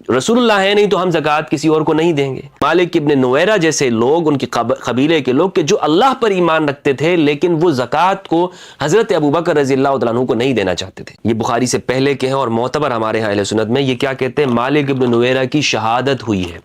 رسول اللہ ہے نہیں تو ہم زکوٰۃ کسی اور کو نہیں دیں گے۔ مالک ابن نویرہ جیسے لوگ، ان کی قبیلے کے لوگ کہ جو اللہ پر ایمان رکھتے تھے لیکن وہ زکوٰۃ کو حضرت ابوبکر رضی اللہ تعالیٰ عنہ کو نہیں دینا چاہتے تھے۔ یہ بخاری سے پہلے کے ہیں اور معتبر ہمارے ہاں اہل سنت میں۔ یہ کیا کہتے ہیں؟ مالک ابن نویرہ کی شہادت ہوئی ہے۔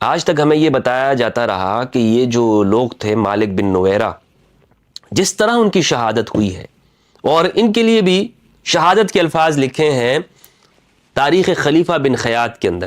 آج تک ہمیں یہ بتایا جاتا رہا کہ یہ جو لوگ تھے مالک بن نویرہ، جس طرح ان کی شہادت ہوئی ہے، اور ان کے لیے بھی شہادت کے الفاظ لکھے ہیں تاریخ خلیفہ بن خیاط کے اندر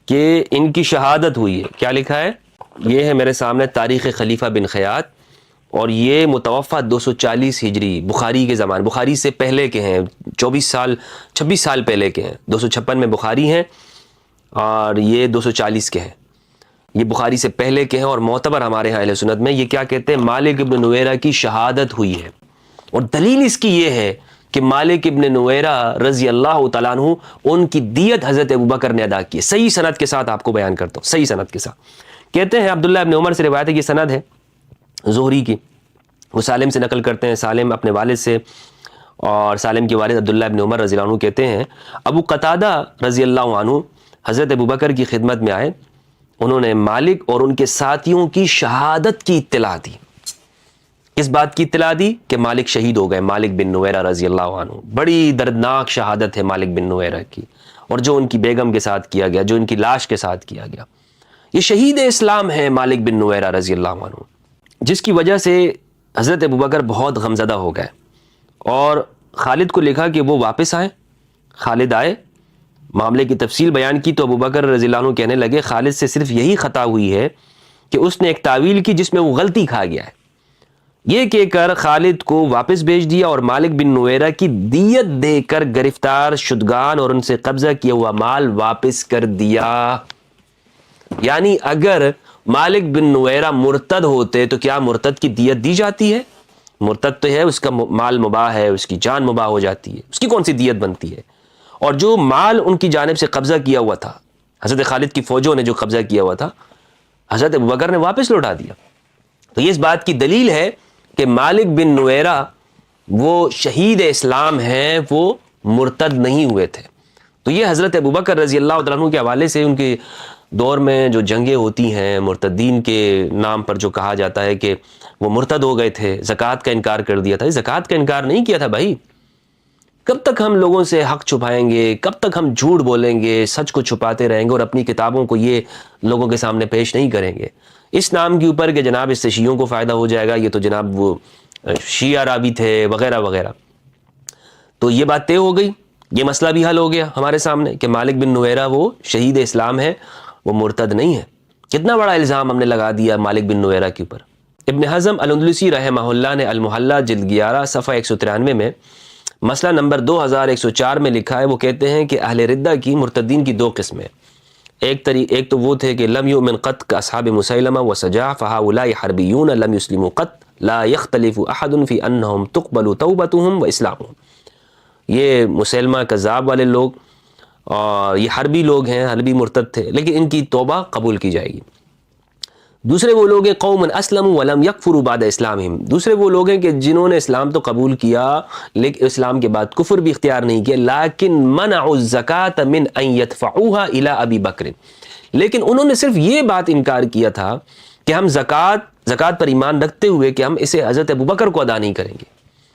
کہ ان کی شہادت ہوئی ہے۔ کیا لکھا ہے؟ یہ ہے میرے سامنے تاریخ خلیفہ بن خیاط، اور یہ متوفہ 240 ہجری بخاری کے زمانے، بخاری سے پہلے کے ہیں، 26 سال پہلے کے ہیں۔ 256 میں بخاری ہیں اور یہ 240 کے ہیں۔ یہ بخاری سے پہلے کے ہیں اور معتبر ہمارے ہاں اہل سنت میں۔ یہ کیا کہتے ہیں؟ مالک ابن نویرہ کی شہادت ہوئی ہے، اور دلیل اس کی یہ ہے کہ مالک ابن نویرہ رضی اللہ تعالیٰ عنہ ان کی دیت حضرت ابوبکر نے ادا کی ہے۔ صحیح سند کے ساتھ آپ کو بیان کرتا ہوں، صحیح سند کے ساتھ۔ کہتے ہیں عبداللہ ابن عمر سے روایت ہے، یہ سند ہے زہری کی، وہ سالم سے نقل کرتے ہیں، سالم اپنے والد سے، اور سالم کے والد عبداللہ ابن عمر رضی اللہ عنہ کہتے ہیں ابو قتادہ رضی اللہ عنہ حضرت ابوبکر کی خدمت میں آئے، انہوں نے مالک اور ان کے ساتھیوں کی شہادت کی اطلاع دی۔ اس بات کی اطلاع دی کہ مالک شہید ہو گئے، مالک بن نویرہ رضی اللہ عنہ۔ بڑی دردناک شہادت ہے مالک بن نویرہ کی، اور جو ان کی بیگم کے ساتھ کیا گیا، جو ان کی لاش کے ساتھ کیا گیا۔ یہ شہید اسلام ہے مالک بن نویرہ رضی اللہ عنہ، جس کی وجہ سے حضرت ابوبکر بہت غمزدہ ہو گئے، اور خالد کو لکھا کہ وہ واپس آئیں۔ خالد آئے، معاملے کی تفصیل بیان کی تو ابوبکر رضی اللہ عنہ کہنے لگے خالد سے صرف یہی خطا ہوئی ہے کہ اس نے ایک تعویل کی جس میں وہ غلطی کھا گیا ہے۔ یہ کہہ کر خالد کو واپس بھیج دیا اور مالک بن نویرہ کی دیت دے کر گرفتار شدگان اور ان سے قبضہ کیا ہوا مال واپس کر دیا۔ یعنی اگر مالک بن نویرہ مرتد ہوتے تو کیا مرتد کی دیت دی جاتی ہے؟ مرتد تو ہے، اس کا مال مباح ہے، اس کی جان مباح ہو جاتی ہے، اس کی کون سی دیت بنتی ہے؟ اور جو مال ان کی جانب سے قبضہ کیا ہوا تھا، حضرت خالد کی فوجوں نے جو قبضہ کیا ہوا تھا، حضرت ابوبکر نے واپس لوٹا دیا۔ تو یہ اس بات کی دلیل ہے کہ مالک بن نویرہ وہ شہید اسلام ہیں، وہ مرتد نہیں ہوئے تھے۔ تو یہ حضرت ابوبکر رضی اللہ تعالیٰ عنہ کے حوالے سے ان کے دور میں جو جنگیں ہوتی ہیں مرتدین کے نام پر، جو کہا جاتا ہے کہ وہ مرتد ہو گئے تھے، زکوٰۃ کا انکار کر دیا تھا۔ زکوٰۃ کا انکار نہیں کیا تھا بھائی۔ کب تک ہم لوگوں سے حق چھپائیں گے؟ کب تک ہم جھوٹ بولیں گے، سچ کو چھپاتے رہیں گے اور اپنی کتابوں کو یہ لوگوں کے سامنے پیش نہیں کریں گے؟ اس نام کے اوپر کہ جناب اس سے شیعوں کو فائدہ ہو جائے گا، یہ تو جناب وہ شیعہ راوی تھے وغیرہ وغیرہ۔ تو یہ بات طے ہو گئی، یہ مسئلہ بھی حل ہو گیا ہمارے سامنے کہ مالک بن نویرہ وہ شہید اسلام ہے، وہ مرتد نہیں ہے۔ کتنا بڑا الزام ہم نے لگا دیا مالک بن نویرہ کے اوپر۔ ابن حزم الاندلسی رحمہ اللہ نے المحلہ جلد 11 صفحہ 193 میں مسئلہ نمبر 2104 میں لکھا ہے، وہ کہتے ہیں کہ اہل ردہ کی، مرتدین کی دو قسمیں۔ ایک تو وہ تھے کہ لم یؤمن قط کاصحاب مسیلمہ وسجاع فہؤلاء حربیون لم یسلموا قط لا یختلف احد فی انہم تقبل توبتہم واسلامہم۔ یہ مسیلمہ کذاب والے لوگ، اور یہ حربی لوگ ہیں، حربی مرتد تھے، لیکن ان کی توبہ قبول کی جائے گی۔ دوسرے وہ لوگ ہیں قوم اسلموا ولم یکفروا بعد اسلامہم، دوسرے وہ لوگ ہیں کہ جنہوں نے اسلام تو قبول کیا لیکن اسلام کے بعد کفر بھی اختیار نہیں کیا، لیکن منعوا الزکاۃ من ان یدفعوها الی ابی بکر، لیکن انہوں نے صرف یہ بات انکار کیا تھا کہ ہم زکوٰۃ پر ایمان رکھتے ہوئے کہ ہم اسے حضرت ابوبکر کو ادا نہیں کریں گے،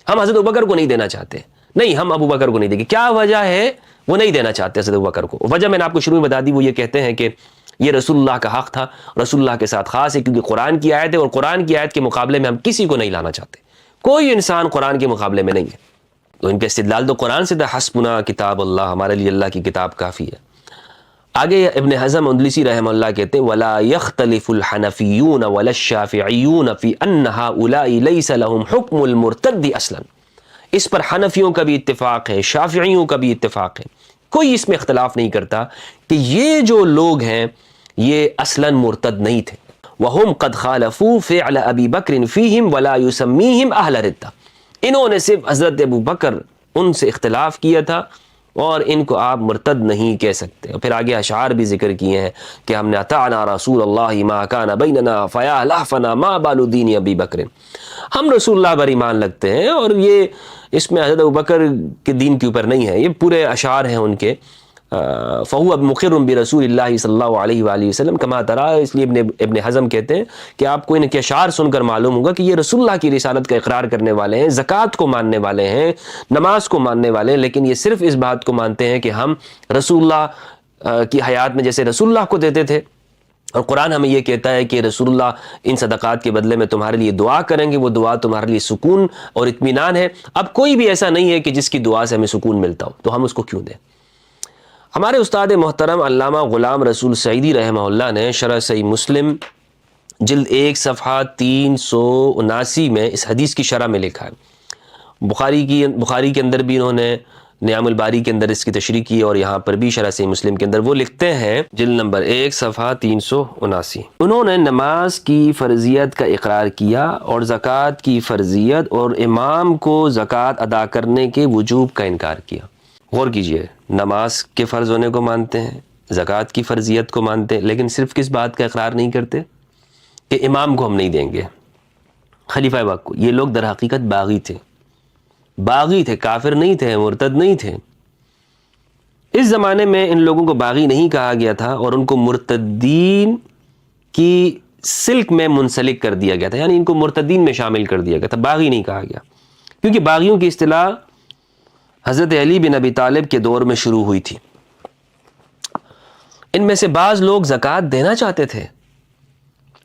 ہم حضرت ابوبکر کو نہیں دینا چاہتے، نہیں ہم ابوبکر کو نہیں دیں گے۔ کیا وجہ ہے؟ وہ نہیں دینا چاہتے حضرت ابوبکر کو۔ وجہ میں نے آپ کو شروع میں بتا دی، وہ یہ کہتے ہیں کہ یہ رسول اللہ کا حق تھا، رسول اللہ کے ساتھ خاص ہے، کیونکہ قرآن کی آیت ہے اور قرآن کی آیت کے مقابلے میں ہم کسی کو نہیں لانا چاہتے، کوئی انسان قرآن کے مقابلے میں نہیں ہے۔ تو ان کا استدلال تو قرآن سے تھا، حسبنا کتاب اللہ، ہمارے لیے اللہ کی کتاب کافی ہے۔ آگے ابن حزم اندلسی رحمہ اللہ کہتے ہیں ولا يختلف الحنفیون ولا الشافعیون فی ان هؤلاء لیس لهم حکم المرتد اصلا، اس پر حنفیوں کا بھی اتفاق ہے، شافعیوں کا بھی اتفاق ہے، کوئی اس میں اختلاف نہیں کرتا کہ یہ جو لوگ ہیں یہ اصلاً مرتد نہیں تھے۔ وَهُمْ قَدْ خَالَفُوا فِعْلَ أَبِي بَكْرٍ فِيهِمْ وَلَا يُسَمِّيهِمْ أَهْلَ رِدَّةٍ، انہوں نے صرف حضرت ابو بکر ان سے اختلاف کیا تھا اور ان کو آپ مرتد نہیں کہہ سکتے۔ اور پھر آگے اشعار بھی ذکر کیے ہیں کہ ہم نے اطعنا رسول اللہ ما کان بیننا فیا لحفنا ما بال دین ابی بکر، ہم رسول اللہ پر ایمان لگتے ہیں، اور یہ اس میں حضرت ابوبکر کے دین کے اوپر نہیں ہے، یہ پورے اشعار ہیں ان کے۔ فہو مقر برسول اللہ صلی اللہ علیہ وآلہ وسلم کما ترا، اس لیے ابن حزم کہتے ہیں کہ آپ کو ان کے اشعار سن کر معلوم ہوگا کہ یہ رسول اللہ کی رسالت کا اقرار کرنے والے ہیں، زکوٰۃ کو ماننے والے ہیں، نماز کو ماننے والے ہیں، لیکن یہ صرف اس بات کو مانتے ہیں کہ ہم رسول اللہ کی حیات میں جیسے رسول اللہ کو دیتے تھے، اور قرآن ہمیں یہ کہتا ہے کہ رسول اللہ ان صدقات کے بدلے میں تمہارے لیے دعا کریں گے، وہ دعا تمہارے لیے سکون اور اطمینان ہے۔ اب کوئی بھی ایسا نہیں ہے کہ جس کی دعا سے ہمیں سکون ملتا ہو، تو ہم اس کو کیوں دیں؟ ہمارے استاد محترم علامہ غلام رسول سعیدی رحمہ اللہ نے شرح صحیح مسلم جلد 1 صفحہ 379 میں اس حدیث کی شرح میں لکھا ہے۔ بخاری کے اندر بھی انہوں نے نعم الباری کے اندر اس کی تشریح کی، اور یہاں پر بھی شرح صحیح مسلم کے اندر وہ لکھتے ہیں جلد نمبر 1 صفحہ 379، انہوں نے نماز کی فرضیت کا اقرار کیا اور زکوٰۃ کی فرضیت اور امام کو زکوٰۃ ادا کرنے کے وجوب کا انکار کیا۔ غور کیجئے، نماز کے فرض ہونے کو مانتے ہیں، زکوٰۃ کی فرضیت کو مانتے ہیں، لیکن صرف کس بات کا اقرار نہیں کرتے کہ امام کو ہم نہیں دیں گے، خلیفہ وقت کو۔ یہ لوگ در حقیقت باغی تھے، کافر نہیں تھے، مرتد نہیں تھے۔ اس زمانے میں ان لوگوں کو باغی نہیں کہا گیا تھا، اور ان کو مرتدین کی سلک میں منسلک کر دیا گیا تھا، یعنی ان کو مرتدین میں شامل کر دیا گیا تھا، باغی نہیں کہا گیا، کیونکہ باغیوں کی اصطلاح حضرت علی بن ابی طالب کے دور میں شروع ہوئی تھی۔ ان میں سے بعض لوگ زکوٰۃ دینا چاہتے تھے،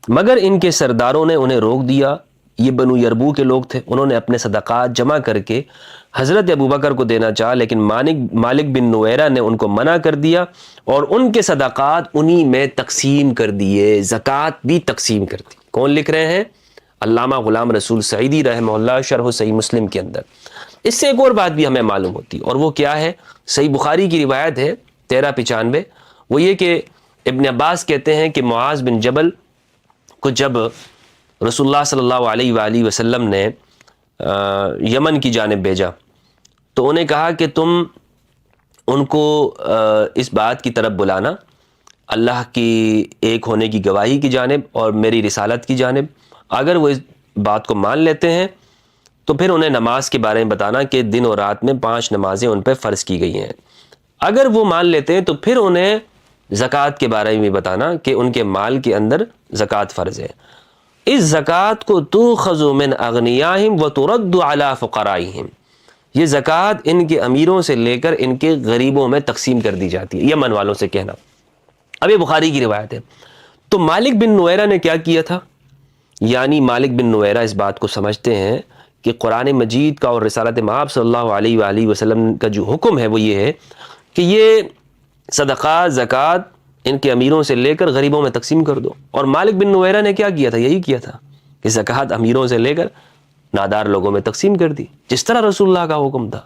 مگر ان کے سرداروں نے انہیں روک دیا۔ یہ بنو یربو کے لوگ تھے، انہوں نے اپنے صدقات جمع کر کے حضرت ابوبکر کو دینا چاہا، لیکن مالک بن نویرہ نے ان کو منع کر دیا، اور ان کے صدقات انہی میں تقسیم کر دیے، زکوٰۃ بھی تقسیم کر دی۔ کون لکھ رہے ہیں؟ علامہ غلام رسول سعیدی رحمہ اللہ شرح صحیح مسلم کے اندر۔ اس سے ایک اور بات بھی ہمیں معلوم ہوتی، اور وہ کیا ہے؟ صحیح بخاری کی روایت ہے 1395، وہ یہ کہ ابن عباس کہتے ہیں کہ معاذ بن جبل کو جب رسول اللہ صلی اللہ علیہ وآلہ وسلم نے یمن کی جانب بھیجا، تو انہیں کہا کہ تم ان کو اس بات کی طرف بلانا، اللہ کی ایک ہونے کی گواہی کی جانب اور میری رسالت کی جانب۔ اگر وہ اس بات کو مان لیتے ہیں تو پھر انہیں نماز کے بارے میں بتانا کہ دن اور رات میں 5 نمازیں ان پہ فرض کی گئی ہیں۔ اگر وہ مان لیتے ہیں تو پھر انہیں زکوٰۃ کے بارے میں بھی بتانا کہ ان کے مال کے اندر زکوٰۃ فرض ہے۔ اس زکوٰۃ کو تؤخذ من اغنیاہم وترد علی فقرائہم، یہ زکوٰۃ ان کے امیروں سے لے کر ان کے غریبوں میں تقسیم کر دی جاتی ہے، یمن والوں سے کہنا۔ اب یہ بخاری کی روایت ہے۔ تو مالک بن نویرہ نے کیا کیا تھا؟ یعنی مالک بن نویرہ اس بات کو سمجھتے ہیں کہ قرآن مجید کا اور رسالت مآب صلی اللہ علیہ وآلہ وسلم کا جو حکم ہے وہ یہ ہے کہ یہ صدقات زکوٰۃ ان کے امیروں سے لے کر غریبوں میں تقسیم کر دو۔ اور مالک بن نویرہ نے کیا کیا تھا؟ یہی کیا تھا کہ زکوٰۃ امیروں سے لے کر نادار لوگوں میں تقسیم کر دی، جس طرح رسول اللہ کا حکم تھا۔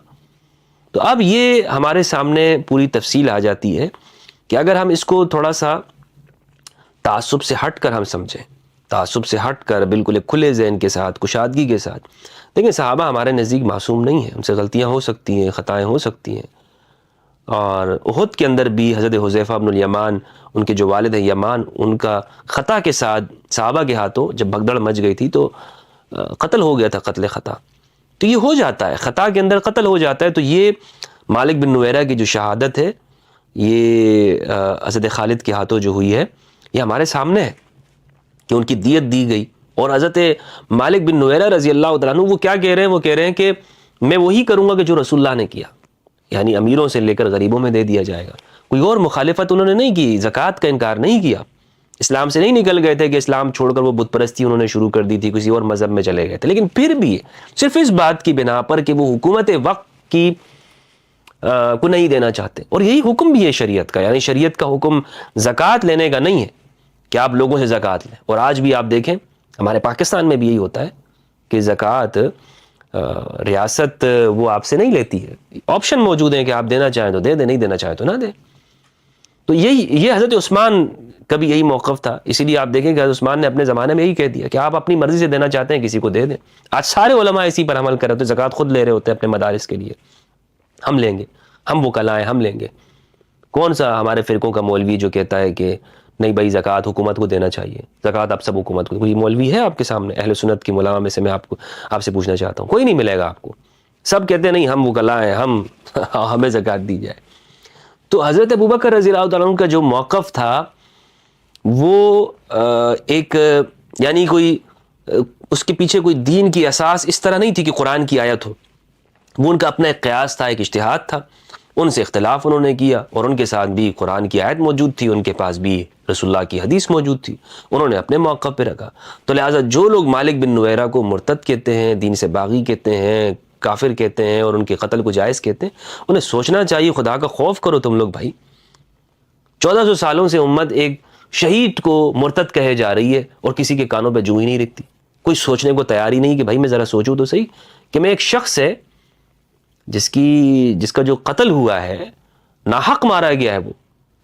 تو اب یہ ہمارے سامنے پوری تفصیل آ جاتی ہے کہ اگر ہم اس کو تھوڑا سا تعصب سے ہٹ کر ہم سمجھیں، تعصب سے ہٹ کر بالکل ایک کھلے ذہن کے ساتھ، کشادگی کے ساتھ، دیکھیں صحابہ ہمارے نزدیک معصوم نہیں ہیں، ان سے غلطیاں ہو سکتی ہیں، خطائیں ہو سکتی ہیں۔ اور احد کے اندر بھی حضرت حذیفہ بن الیمان، ان کے جو والد ہیں یمان، ان کا خطا کے ساتھ صحابہ کے ہاتھوں جب بھگدڑ مچ گئی تھی تو قتل ہو گیا تھا، قتل خطا۔ تو یہ ہو جاتا ہے، خطا کے اندر قتل ہو جاتا ہے۔ تو یہ مالک بن نویرہ کی جو شہادت ہے، یہ حضرت خالد کے ہاتھوں جو ہوئی ہے، یہ ہمارے سامنے ہے کہ ان کی دیت دی گئی۔ اور حضرت مالک بن نویرہ رضی اللہ تعالیٰ عنہ وہ کیا کہہ رہے ہیں؟ وہ کہہ رہے ہیں کہ میں وہی کروں گا کہ جو رسول اللہ نے کیا، یعنی امیروں سے لے کر غریبوں میں دے دیا جائے گا۔ کوئی اور مخالفت انہوں نے نہیں کی، زکوٰۃ کا انکار نہیں کیا، اسلام سے نہیں نکل گئے تھے کہ اسلام چھوڑ کر وہ بت پرستی انہوں نے شروع کر دی تھی، کسی اور مذہب میں چلے گئے تھے، لیکن پھر بھی صرف اس بات کی بنا پر کہ وہ حکومت وقت کی کو نہیں دینا چاہتے۔ اور یہی حکم بھی ہے شریعت کا، یعنی شریعت کا حکم زکوٰۃ لینے کا نہیں ہے کہ آپ لوگوں سے زکوٰۃ لیں۔ اور آج بھی آپ دیکھیں ہمارے پاکستان میں بھی یہی ہوتا ہے کہ زکوٰۃ ریاست وہ آپ سے نہیں لیتی ہے، آپشن موجود ہیں کہ آپ دینا چاہیں تو دے دیں، نہیں دینا چاہیں تو نہ دیں۔ تو یہ حضرت عثمان کا بھی یہی موقف تھا، اسی لیے آپ دیکھیں کہ حضرت عثمان نے اپنے زمانے میں یہی کہہ دیا کہ آپ اپنی مرضی سے دینا چاہتے ہیں کسی کو دے دیں۔ آج سارے علماء اسی پر عمل کر رہے ہوتے، زکوٰۃ خود لے رہے ہوتے ہیں اپنے مدارس کے لیے، ہم لیں گے۔ ہم وکلا ہیں، ہم لیں گے۔ کون سا ہمارے فرقوں کا مولوی جو کہتا ہے کہ نہیں بھائی زکوٰۃ حکومت کو دینا چاہیے، زکوٰۃ آپ سب حکومت کو؟ کوئی مولوی ہے آپ کے سامنے اہل سنت کی علماء میں سے؟ میں آپ سے پوچھنا چاہتا ہوں، کوئی نہیں ملے گا آپ کو۔ سب کہتے ہیں نہیں ہم وکلا ہیں، ہمیں زکوٰۃ دی جائے۔ تو حضرت ابوبکر رضی اللہ تعالیٰ عنہ کا جو موقف تھا وہ ایک یعنی کوئی اس کے پیچھے کوئی دین کی اساس اس طرح نہیں تھی کہ قرآن کی آیت ہو، وہ ان کا اپنا ایک قیاس تھا، ایک اجتہاد تھا، ان سے اختلاف انہوں نے کیا، اور ان کے ساتھ بھی قرآن کی آیت موجود تھی، ان کے پاس بھی رسول اللہ کی حدیث موجود تھی، انہوں نے اپنے موقع پہ رکھا۔ تو لہٰذا جو لوگ مالک بن نویرہ کو مرتد کہتے ہیں، دین سے باغی کہتے ہیں، کافر کہتے ہیں، اور ان کے قتل کو جائز کہتے ہیں، انہیں سوچنا چاہیے، خدا کا خوف کرو تم لوگ بھائی۔ 1400 سالوں سے امت ایک شہید کو مرتد کہے جا رہی ہے اور کسی کے کانوں پہ جو ہی نہیں رکھتی، کوئی سوچنے کو تیار ہی نہیں کہ بھائی میں ذرا سوچوں تو صحیح کہ میں ایک شخص ہے جس کا جو قتل ہوا ہے، ناحق مارا گیا ہے، وہ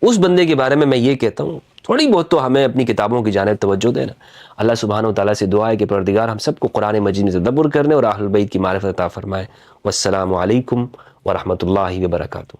اس بندے کے بارے میں یہ کہتا ہوں۔ تھوڑی بہت تو ہمیں اپنی کتابوں کی جانب توجہ دینا۔ اللہ سبحانہ و تعالیٰ سے دعا ہے کہ پروردگار ہم سب کو قرآن مجید میں تدبر کرنے اور اہل بیت کی معرفت عطا فرمائے۔ والسلام علیکم ورحمۃ اللہ وبرکاتہ۔